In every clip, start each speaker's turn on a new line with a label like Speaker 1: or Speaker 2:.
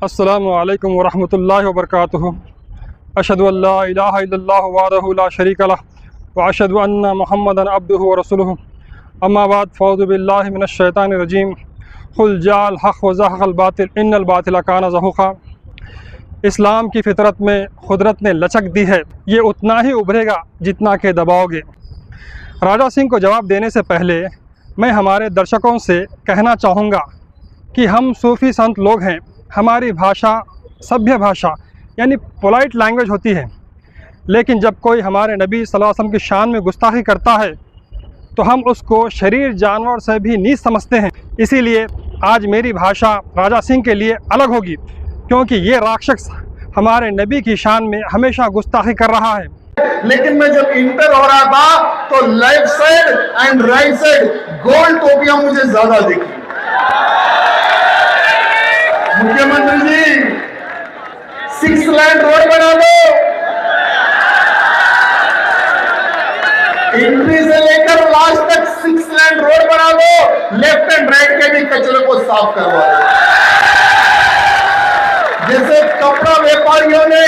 Speaker 1: अस्सलामु अलैकुम वरहमतुल्लाहि वबरकातुहू। अशहदु अल्ला इलाहा इल्लल्लाहु वहदहु ला शरीका लह व अशहदु अन्ना मुहम्मदन अब्दुहु व रसूलुहु। अम्मा बाद फ़अऊज़ु बिल्लाहि मिनश शैतानिर रजीम। कुल जाअल हक़ व ज़हक़ल बातिल इन्नल बातिला काना ज़हूक़ा। इस्लाम की फ़ितरत में खुदरत ने लचक दी है, ये उतना ही उभरेगा जितना के दबाओगे। राजा सिंह को जवाब देने से पहले मैं हमारे दर्शकों से कहना चाहूँगा कि हम सूफ़ी संत लोग हैं। हमारी भाषा सभ्य भाषा यानी पोलाइट लैंग्वेज होती है, लेकिन जब कोई हमारे नबी सल्लल्लाहु अलैहि वसल्लम की शान में गुस्ताखी करता है तो हम उसको शरीर जानवर से भी नीच समझते हैं। इसीलिए आज मेरी भाषा राजा सिंह के लिए अलग होगी, क्योंकि ये राक्षस हमारे नबी की शान में हमेशा गुस्ताखी कर रहा है।
Speaker 2: लेकिन मैं जब इंटर हो रहा था तो left side and right side gold टोपियां मुझे ज्यादा दिखी। मुख्यमंत्री जी 6 लाइन रोड बना दो, एंट्री से लेकर लास्ट तक 6 लाइन रोड बना दो, लेफ्ट एंड राइट के भी कचरे को साफ करवा दो। जैसे कपड़ा व्यापारियों ने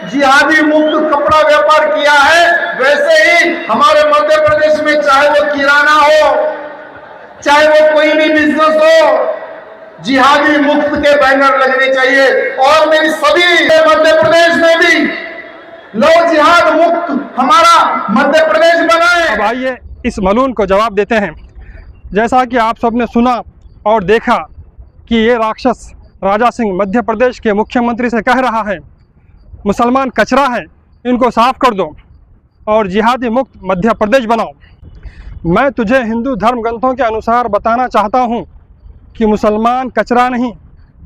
Speaker 2: जिहादी मुक्त कपड़ा व्यापार किया है, वैसे ही हमारे मध्य प्रदेश में चाहे वो किराना हो, चाहे वो कोई भी बिजनेस हो, जिहादी मुक्त के बैनर लगने चाहिए। और मेरी सभी मध्य प्रदेश में भी लो जिहाद मुक्त हमारा मध्य प्रदेश बनाए।
Speaker 1: अब आइए इस मलून को जवाब देते हैं। जैसा कि आप सबने सुना और देखा कि ये राक्षस राजा सिंह मध्य प्रदेश के मुख्यमंत्री से कह रहा है, मुसलमान कचरा है, इनको साफ कर दो और जिहादी मुक्त मध्य प्रदेश बनाओ। मैं तुझे हिंदू धर्म ग्रंथों के अनुसार बताना चाहता हूँ कि मुसलमान कचरा नहीं,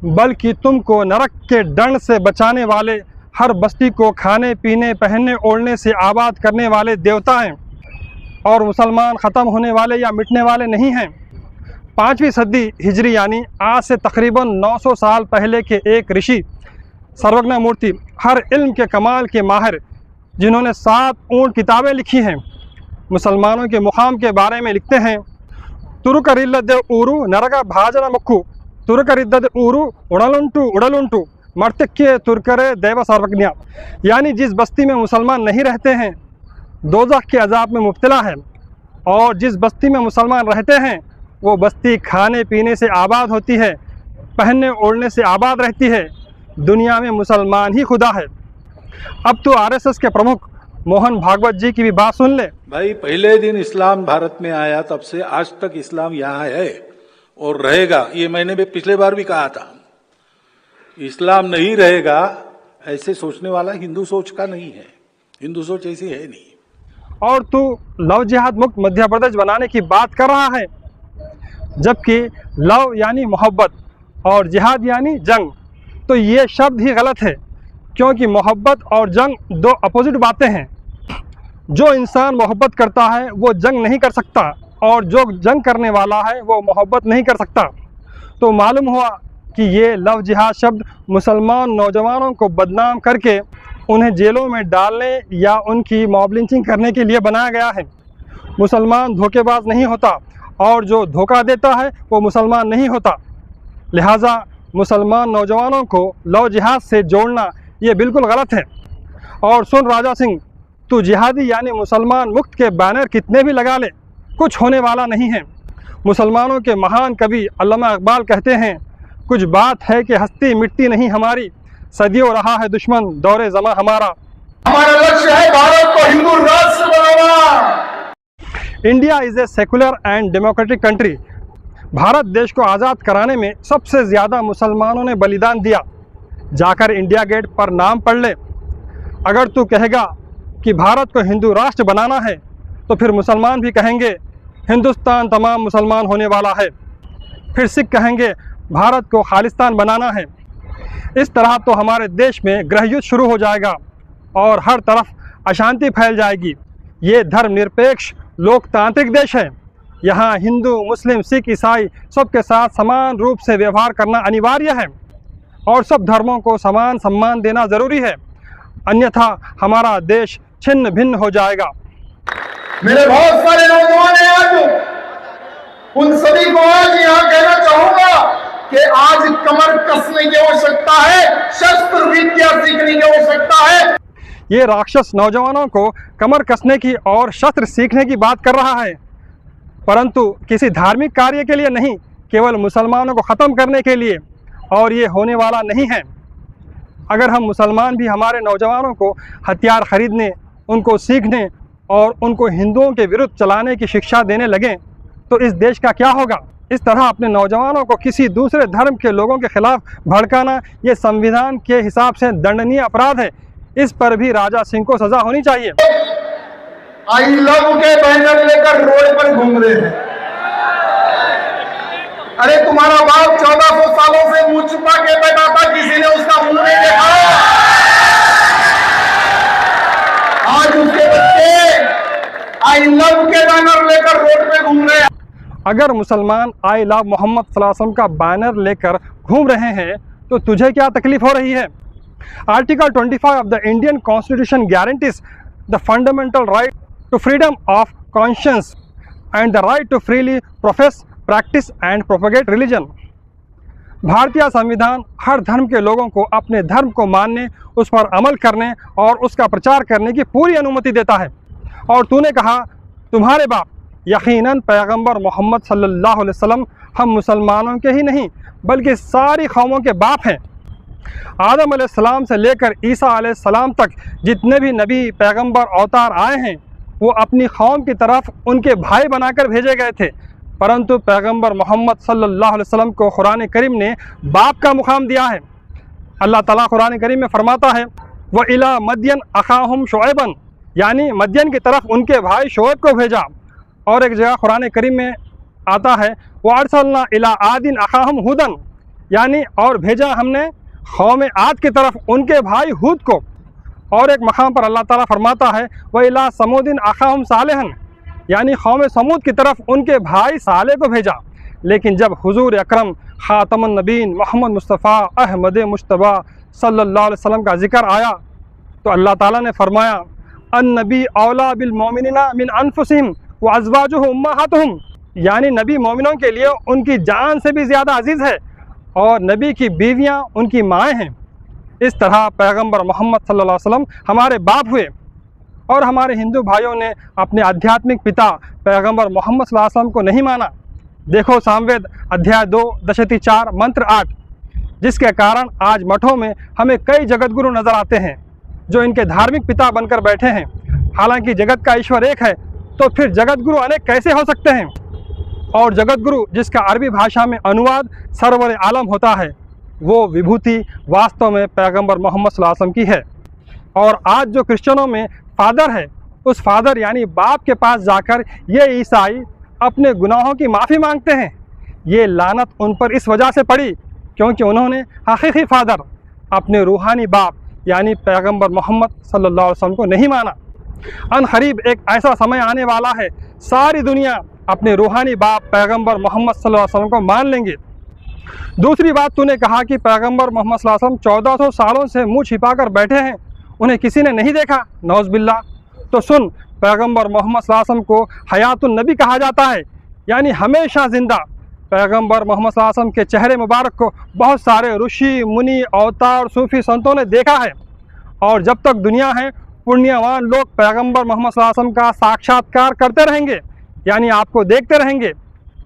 Speaker 1: बल्कि तुमको नरक के दंड से बचाने वाले, हर बस्ती को खाने पीने पहनने ओढ़ने से आबाद करने वाले देवता हैं। और मुसलमान ख़त्म होने वाले या मिटने वाले नहीं हैं। 5वीं सदी हिजरी यानी आज से तकरीबन 900 साल पहले के एक ऋषि सर्वज्ञ मूर्ति, हर इल्म के कमाल के माहिर, जिन्होंने 7 ऊँट किताबें लिखी हैं, मुसलमानों के मुकाम के बारे में लिखते हैं। तुरुकरिल्लद ऊरू नरगा भाजन मक्कू तुरुकरिद्दद ऊरू उड़लुंटू मर्तक्के तुरकरे देव सर्वज्ञ। यानी जिस बस्ती में मुसलमान नहीं रहते हैं दोज़ख के अजाब में मुब्तला है, और जिस बस्ती में मुसलमान रहते हैं वो बस्ती खाने पीने से आबाद होती है, पहनने ओढ़ने से आबाद रहती है। दुनिया में मुसलमान ही खुदा है। अब तो आरएसएस के प्रमुख मोहन भागवत जी की भी बात सुन ले।
Speaker 3: भाई, पहले दिन इस्लाम भारत में आया तब से आज तक इस्लाम यहाँ है और रहेगा। ये मैंने भी पिछले बार भी कहा था, इस्लाम नहीं रहेगा ऐसे सोचने वाला हिंदू सोच का नहीं है। हिंदू सोच ऐसी है नहीं।
Speaker 1: और तू लव जिहाद मुक्त मध्य प्रदेश बनाने की बात कर रहा है, जबकि लव यानी मोहब्बत और जिहाद यानी जंग। तो ये शब्द ही गलत है, क्योंकि मोहब्बत और जंग 2 अपोजिट बातें हैं। जो इंसान मोहब्बत करता है वो जंग नहीं कर सकता, और जो जंग करने वाला है वो मोहब्बत नहीं कर सकता। तो मालूम हुआ कि ये लव जिहाद शब्द मुसलमान नौजवानों को बदनाम करके उन्हें जेलों में डालने या उनकी मॉब लिंचिंग करने के लिए बनाया गया है। मुसलमान धोखेबाज नहीं होता, और जो धोखा देता है वो मुसलमान नहीं होता। लिहाजा मुसलमान नौजवानों को लव जिहाद से जोड़ना ये बिल्कुल गलत है। और सुन राजा सिंह, तू जिहादी यानी मुसलमान मुक्त के बैनर कितने भी लगा ले, कुछ होने वाला नहीं है। मुसलमानों के महान कवि अल्लामा इकबाल कहते हैं, कुछ बात है कि हस्ती मिटती नहीं हमारी, सदियों रहा है दुश्मन दौरे ज़मा हमारा।
Speaker 2: हमारा लक्ष्य है भारत को हिंदू राष्ट्र बनाना।
Speaker 1: India is a secular and democratic country. Bharat देश को आज़ाद कराने में सबसे ज़्यादा मुसलमानों ने बलिदान दिया। जाकर इंडिया गेट पर नाम पढ़ ले। अगर तू कहेगा कि भारत को हिंदू राष्ट्र बनाना है, तो फिर मुसलमान भी कहेंगे हिंदुस्तान तमाम मुसलमान होने वाला है। फिर सिख कहेंगे भारत को खालिस्तान बनाना है। इस तरह तो हमारे देश में गृहयुद्ध शुरू हो जाएगा और हर तरफ अशांति फैल जाएगी। ये धर्मनिरपेक्ष लोकतांत्रिक देश है। यहाँ हिंदू मुस्लिम सिख ईसाई सबके साथ समान रूप से व्यवहार करना अनिवार्य है, और सब धर्मों को समान सम्मान देना ज़रूरी है, अन्यथा हमारा देश छिन्न भिन्न हो जाएगा।
Speaker 2: मेरे बहुत सारे नौजवान हैं, आज उन सभी को आज यहाँ कहना चाहूंगा कि आज कमर कसने की आवश्यकता है, शस्त्र विद्या सीखने की आवश्यकता है।
Speaker 1: ये राक्षस नौजवानों को कमर कसने की और शस्त्र सीखने की बात कर रहा है, परंतु किसी धार्मिक कार्य के लिए नहीं, केवल मुसलमानों को ख़त्म करने के लिए, और ये होने वाला नहीं है। अगर हम मुसलमान भी हमारे नौजवानों को हथियार ख़रीदने, उनको सीखने और उनको हिंदुओं के विरुद्ध चलाने की शिक्षा देने लगें तो इस देश का क्या होगा। इस तरह अपने नौजवानों को किसी दूसरे धर्म के लोगों के खिलाफ भड़काना ये संविधान के हिसाब से दंडनीय अपराध है। इस पर भी राजा सिंह को सज़ा होनी चाहिए।
Speaker 2: आई लव के बैनर लेकर रोड पर घूम रहे हैं। अरे तुम्हारा बाप 1400 सालों से मुंह छुपा के बैठा था, किसी ने उसका मुंह नहीं देखा। आज उसके बच्चे आई लव के बैनर लेकर रोड पे घूम रहे हैं।
Speaker 1: अगर मुसलमान आई लव मोहम्मद सल्लल्लाहु अलैहि वसल्लम का बैनर लेकर घूम रहे हैं तो तुझे क्या तकलीफ हो रही है। Article 25 of the Indian constitution guarantees the fundamental right to freedom of conscience and the right to freely profess, practice and propagate religion. भारतीय संविधान हर धर्म के लोगों को अपने धर्म को मानने, उस पर अमल करने और उसका प्रचार करने की पूरी अनुमति देता है। और तूने कहा तुम्हारे बाप, यकीनन पैगंबर मोहम्मद सल्लल्लाहु अलैहि वसल्लम हम मुसलमानों के ही नहीं बल्कि सारी कौमों के बाप हैं। आदम अलैहिस्सलाम से लेकर ईसा अलैहिस्सलाम तक जितने भी नबी पैगंबर अवतार आए हैं वो अपनी कौम की तरफ उनके भाई बनाकर भेजे गए थे, परंतु पैगंबर मोहम्मद सल्लल्लाहु अलैहि वसल्लम को कुरान करीम ने बाप का मुकाम दिया है। अल्लाह ताला कुरान करीम में फरमाता है व इला मदयन अखाहुम शुएबन, यानी मदयन की तरफ उनके भाई शुएब को भेजा। और एक जगह कुरान करीम में आता है व अरसलना इला आदिन अखाहुम हुदन, यानी और भेजा हमने कौम आद की तरफ उनके भाई हुद को। और एक मकाम पर अल्लाह ताला फरमाता है व इला समूदिन अखाहुम सालेहन, यानी कौम समूद की तरफ उनके भाई साले को भेजा। लेकिन जब हुजूर अकरम ख़ातमुन नबीन मोहम्मद मुस्तफ़ा अहमद मुश्तबा सल्लल्लाहु अलैहि वसल्लम का जिक्र आया तो अल्लाह ताला ने फरमाया अन नबी औला बिल मोमिनिना मिन अनफुसिहिम व अज़वाजुहुम उम्महातुहुम, यानी नबी मोमिनों के लिए उनकी जान से भी ज़्यादा अजीज़ है और नबी की बीवियां उनकी माएँ हैं। इस तरह पैगंबर मोहम्मद सल्लल्लाहु अलैहि वसल्लम हमारे बाप हुए। और हमारे हिंदू भाइयों ने अपने आध्यात्मिक पिता पैगंबर मोहम्मद सल्लल्लाहु अलैहि वसल्लम को नहीं माना। देखो सामवेद अध्याय 2 दशति 4 मंत्र 8, जिसके कारण आज मठों में हमें कई जगतगुरु नज़र आते हैं जो इनके धार्मिक पिता बनकर बैठे हैं। हालांकि जगत का ईश्वर एक है तो फिर जगतगुरु अनेक कैसे हो सकते हैं। और जगतगुरु जिसका अरबी भाषा में अनुवाद सरवर आलम होता है, वो विभूति वास्तव में पैगंबर मोहम्मद सल्लल्लाहु अलैहि वसल्लम की है। और आज जो क्रिश्चियनों में फादर है, उस फादर यानी बाप के पास जाकर ये ईसाई अपने गुनाहों की माफ़ी मांगते हैं। ये लानत उन पर इस वजह से पड़ी क्योंकि उन्होंने हकीकी फादर अपने रूहानी बाप यानी पैगंबर मोहम्मद सल्लल्लाहु अलैहि वसल्लम को नहीं माना। अनकरीब एक ऐसा समय आने वाला है सारी दुनिया अपने रूहानी बाप पैगंबर मोहम्मद सल्लल्लाहु अलैहि वसल्लम को मान लेंगे। दूसरी बात, तूने कहा कि पैगंबर मोहम्मद सल्लल्लाहु अलैहि वसल्लम 1400 सालों से मुँह छिपा कर बैठे हैं, उन्हें किसी ने नहीं देखा, नौज़ बिल्लाह। तो सुन, पैगंबर मोहम्मद सल्लल्लाहु अलैहि वसल्लम को हयातुन नबी कहा जाता है, यानी हमेशा ज़िंदा। पैगंबर मोहम्मद सल्लल्लाहु अलैहि वसल्लम के चेहरे मुबारक को बहुत सारे ऋषि मुनि अवतार सूफ़ी संतों ने देखा है। और जब तक दुनिया है पुण्यवान लोग पैगंबर मोहम्मद सल्लल्लाहु अलैहि वसल्लम का साक्षात्कार करते रहेंगे, यानी आपको देखते रहेंगे।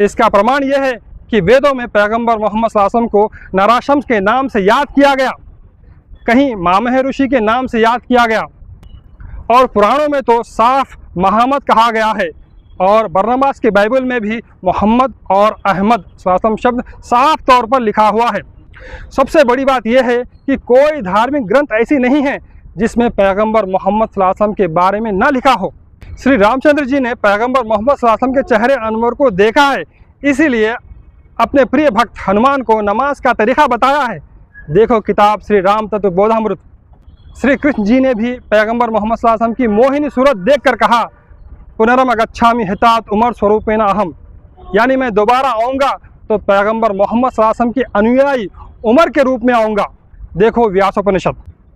Speaker 1: इसका प्रमाण यह है कि वेदों में पैगंबर मोहम्मद सल्लल्लाहु अलैहि वसल्लम को नराशम्स के नाम से याद किया गया, कहीं मामह ऋषि के नाम से याद किया गया, और पुराणों में तो साफ मोहम्मद कहा गया है। और बरनबास की बाइबल में भी मोहम्मद और अहमद सल्लल्लाहु अलैहि वसल्लम शब्द साफ तौर पर लिखा हुआ है। सबसे बड़ी बात यह है कि कोई धार्मिक ग्रंथ ऐसी नहीं है जिसमें पैगंबर मोहम्मद सल्लल्लाहु अलैहि वसल्लम के बारे में ना लिखा हो। श्री रामचंद्र जी ने पैगंबर मोहम्मद सल्लल्लाहु अलैहि वसल्लम के चेहरे अनवर को देखा है, इसीलिए अपने प्रिय भक्त हनुमान को नमाज का तरीक़ा बताया है। देखो किताब श्री राम तत्व बोधामृत। श्री कृष्ण जी ने भी पैगंबर मोहम्मद सल्लल्लाहु अलैहि वसल्लम की मोहिनी सूरत देखकर कहा पुनरम गच्छामि हितात उमर स्वरूपेण अहम, यानी मैं दोबारा आऊँगा तो पैगंबर मोहम्मद सल्लल्लाहु अलैहि वसल्लम की अनुयायी उमर के रूप में आऊँगा। देखो व्यासोपनिषद।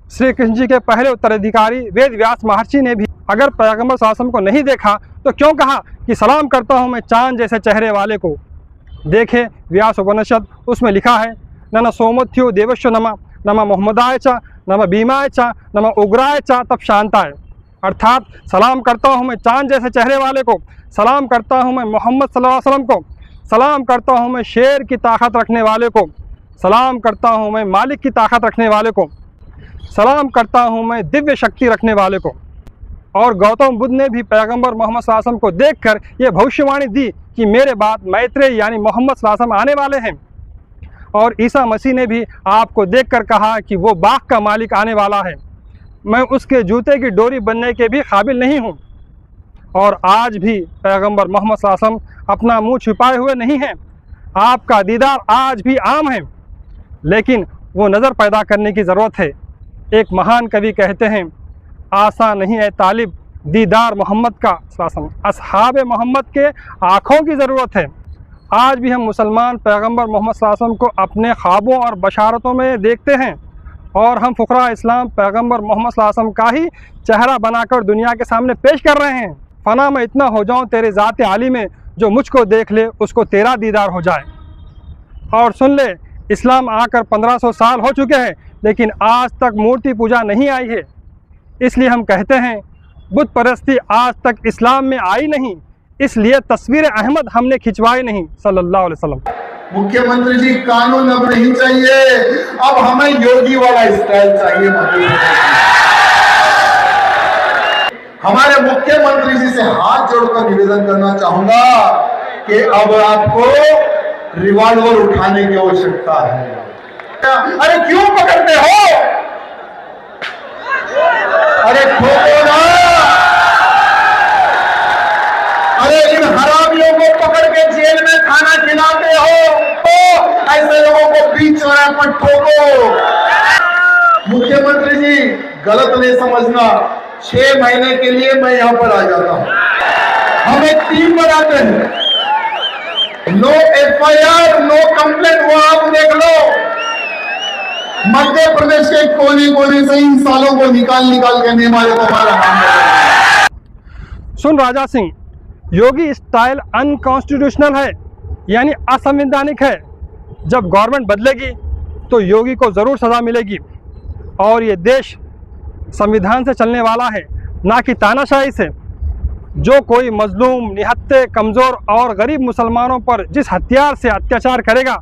Speaker 1: श्री कृष्ण जी के पहले उत्तराधिकारी वेद व्यास महर्षि ने भी अगर पैगंबर सल्लल्लाहु अलैहि वसल्लम को नहीं देखा तो क्यों कहा कि सलाम करता हूँ मैं चांद जैसे चेहरे वाले को। देखे व्यास उपनिषद, उसमें लिखा है नम सोमथ्यो देवश्व नम मोहम्मदाय च नम भीमाय च नम उग्राय च तब शांताय। अर्थात सलाम करता हूँ मैं चांद जैसे चेहरे वाले को, सलाम करता हूँ मैं मोहम्मद सल्लल्लाहु अलैहि वसल्लम को, सलाम करता हूँ मैं शेर की ताकत रखने वाले को, सलाम करता हूँ मैं मालिक की ताकत रखने वाले को, सलाम करता हूँ मैं दिव्य शक्ति रखने वाले को। और गौतम बुद्ध ने भी पैगंबर मोहम्मद सल्लल्लाहु अलैहि वसल्लम को देखकर ये भविष्यवाणी दी कि मेरे बाद मैत्रेय यानी मोहम्मद सल्लल्लाहु अलैहि वसल्लम आने वाले हैं। और ईसा मसीह ने भी आपको देखकर कहा कि वो बाग का मालिक आने वाला है, मैं उसके जूते की डोरी बनने के भी काबिल नहीं हूँ। और आज भी पैगंबर मोहम्मद सल्लल्लाहु अलैहि वसल्लम अपना मुंह छुपाए हुए नहीं हैं, आपका दीदार आज भी आम है, लेकिन वो नज़र पैदा करने की ज़रूरत है। एक महान कवि कहते हैं, आसा नहीं है तालिब दीदार मोहम्मद का सल्लल्लाहु अलैहि वसल्लम, असहाब मोहम्मद के आँखों की ज़रूरत है। आज भी हम मुसलमान पैगंबर मोहम्मद सल्लल्लाहु अलैहि वसल्लम को अपने ख्वाबों और बशारतों में देखते हैं, और हम फ़ुक़रा इस्लाम पैगंबर मोहम्मद सल्लल्लाहु अलैहि वसल्लम का ही चेहरा बनाकर दुनिया के सामने पेश कर रहे हैं। फ़ना मैं इतना हो जाऊँ तेरे ज़ात आली में, जो मुझको देख ले उसको तेरा दीदार हो जाए। और सुन ले, इस्लाम आकर 1500 साल हो चुके हैं, लेकिन आज तक मूर्ति पूजा नहीं आई है। इसलिए हम कहते हैं बुत परस्ती आज तक इस्लाम में आई नहीं, इसलिए तस्वीर अहमद हमने खिंचवाई नहीं सल्लल्लाहु अलैहि वसल्लम।
Speaker 2: मुख्यमंत्री जी, कानून अब नहीं चाहिए, अब हमें योगी वाला स्टाइल चाहिए। हमारे मुख्यमंत्री जी से हाथ जोड़कर निवेदन करना चाहूंगा कि अब आपको रिवॉल्वर उठाने की आवश्यकता है। अरे क्यों पकड़ते हो? अरे ठोको ना। अरे इन हरामियों को पकड़ के जेल में खाना खिलाते हो, तो ऐसे लोगों को बीच चौराहे पर ठोको। मुख्यमंत्री जी, गलत नहीं समझना, 6 महीने के लिए मैं यहां पर आ जाता हूं। हम एक टीम बनाते हैं, नो FIR नो कंप्लेंट, वो आप देख लो। मध्य प्रदेश के कोने कोने से इन सालों को निकाल के नियमावली को हमारा।
Speaker 1: सुन राजा सिंह, योगी स्टाइल अनकॉन्स्टिट्यूशनल है, यानी असंवैधानिक है। जब गवर्नमेंट बदलेगी तो योगी को ज़रूर सज़ा मिलेगी, और ये देश संविधान से चलने वाला है, ना कि तानाशाही से। जो कोई मजलूम, निहत्ते, कमज़ोर और गरीब मुसलमानों पर जिस हथियार से अत्याचार करेगा,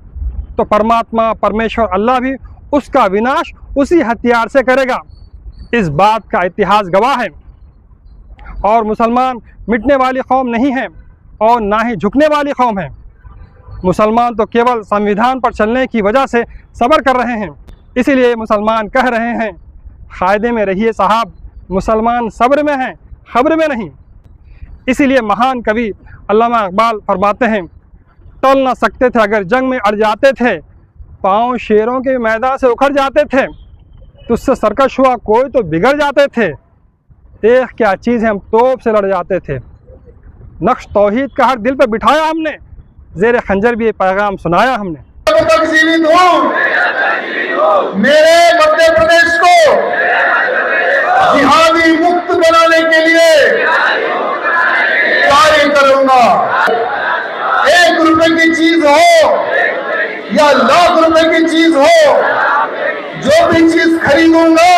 Speaker 1: तो परमात्मा परमेश्वर अल्लाह भी उसका विनाश उसी हथियार से करेगा। इस बात का इतिहास गवाह है। और मुसलमान मिटने वाली कौम नहीं है, और ना ही झुकने वाली कौम है। मुसलमान तो केवल संविधान पर चलने की वजह से सब्र कर रहे हैं। इसीलिए मुसलमान कह रहे हैं, क़ायदे में रहिए साहब, मुसलमान सब्र में हैं, खब्र में नहीं। इसीलिए महान कवि अल्लामा इकबाल फरमाते हैं, टल ना सकते थे अगर जंग में अड़ जाते थे, पाँव शेरों के मैदान से उखड़ जाते थे, तुझसे सरकश हुआ कोई तो बिगड़ जाते थे, देख क्या चीज़ है हम तोप से लड़ जाते थे। नक्श तौहीद का हर दिल पे बिठाया हमने, ज़ेर खंजर भी ये पैगाम सुनाया हमने।
Speaker 2: तक जीवित हूँ, मेरे मध्य प्रदेश को जिहादी मुक्त बनाने के लिए कार्य करूंगा। 1 रुपए की चीज हो या लाख रुपए की चीज हो, जो भी चीज खरीदूंगा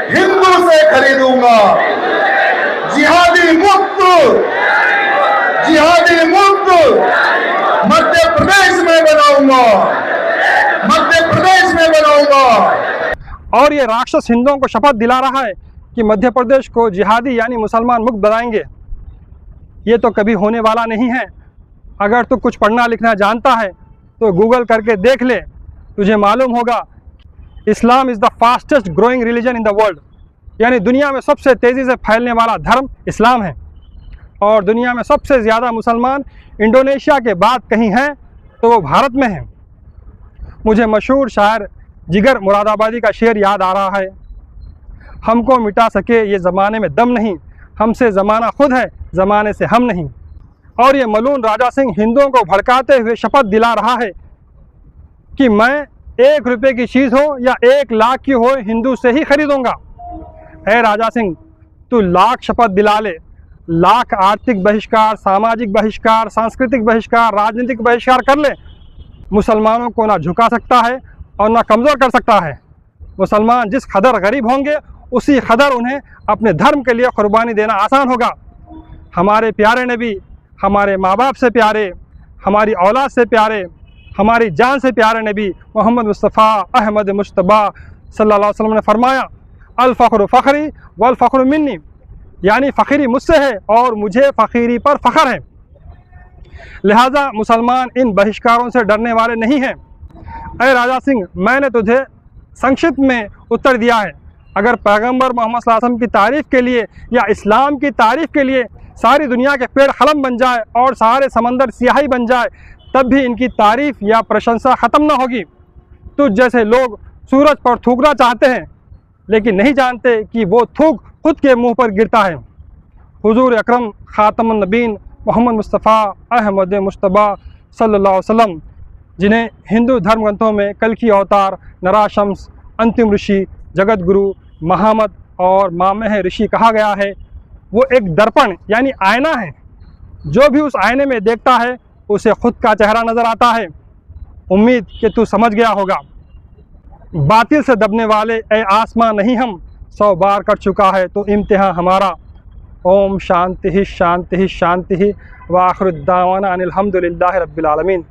Speaker 2: हिंदू से खरीदूंगा। जिहादी मुक्त मध्य प्रदेश में बनाऊंगा, मध्य प्रदेश में बनाऊंगा।
Speaker 1: और ये राक्षस हिंदुओं को शपथ दिला रहा है कि मध्य प्रदेश को जिहादी यानी मुसलमान मुक्त बनाएंगे। ये तो कभी होने वाला नहीं है। अगर तू कुछ पढ़ना लिखना जानता है तो गूगल करके देख ले, तुझे मालूम होगा Islam is the fastest growing religion in the world, यानी दुनिया में सबसे तेज़ी से फैलने वाला धर्म इस्लाम है। और दुनिया में सबसे ज़्यादा मुसलमान इंडोनेशिया के बाद कहीं हैं तो वो भारत में हैं। मुझे मशहूर शायर जिगर मुरादाबादी का शेर याद आ रहा है, हमको मिटा सके ये ज़माने में दम नहीं, हमसे ज़माना खुद है, ज़माने से हम नहीं। और ये मलून राजा सिंह हिंदुओं को भड़काते हुए शपथ दिला रहा है कि मैं 1 रुपये की चीज़ हो या 1 लाख की हो, हिंदू से ही खरीदूंगा। है राजा सिंह, तू लाख शपथ दिला ले, लाख आर्थिक बहिष्कार, सामाजिक बहिष्कार, सांस्कृतिक बहिष्कार, राजनीतिक बहिष्कार कर ले, मुसलमानों को ना झुका सकता है और ना कमज़ोर कर सकता है। मुसलमान जिस कदर गरीब होंगे उसी कदर उन्हें अपने धर्म के लिए कुर्बानी देना आसान होगा। हमारे प्यारे नबी, हमारे माँ बाप से प्यारे, हमारी औलाद से प्यारे, हमारी जान से प्यारे नबी मोहम्मद मुस्तफ़ा अहमद मुश्तबा सल्लल्लाहु अलैहि वसल्लम ने फरमाया, अल फ़ख्रु फ़ख्री वल फ़ख्रु मिन्नी, यानी फ़कीरी मुझसे है और मुझे फ़कीरी पर फ़ख्र है। लिहाजा मुसलमान इन बहिष्कारों से डरने वाले नहीं हैं। अय राजा सिंह, मैंने तुझे संक्षिप्त में उत्तर दिया है। अगर पैगंबर मोहम्मद सल्लल्लाहु अलैहि वसल्लम की तारीफ़ के लिए या इस्लाम की तारीफ़ के लिए सारी दुनिया के पेड़ कलम बन जाए और सारे समंदर स्याही बन जाए, तब भी इनकी तारीफ़ या प्रशंसा ख़त्म न होगी। तुझ जैसे लोग सूरज पर थूकना चाहते हैं लेकिन नहीं जानते कि वो थूक खुद के मुंह पर गिरता है। हुजूर अकरम ख़ातमुन नबीन मोहम्मद मुस्तफ़ा अहमद मुश्तबा सल्लल्लाहु अलैहि वसल्लम, जिन्हें हिंदू धर्म ग्रंथों में कल की अवतार, नराशम्स, अंतिम ऋषि, जगत गुरु, महामद और मामह ऋषि कहा गया है, वो एक दर्पण यानी आईना है। जो भी उस आईने में देखता है उसे खुद का चेहरा नज़र आता है। उम्मीद कि तू समझ गया होगा। बातिल से दबने वाले ए आसमां नहीं हम 100 बार कर चुका है तो इम्तिहान हमारा। ओम शांति शांति शांति व आखिर दावाना अनिल हम्दुलिल्लाहि रब्बिल आलमीन।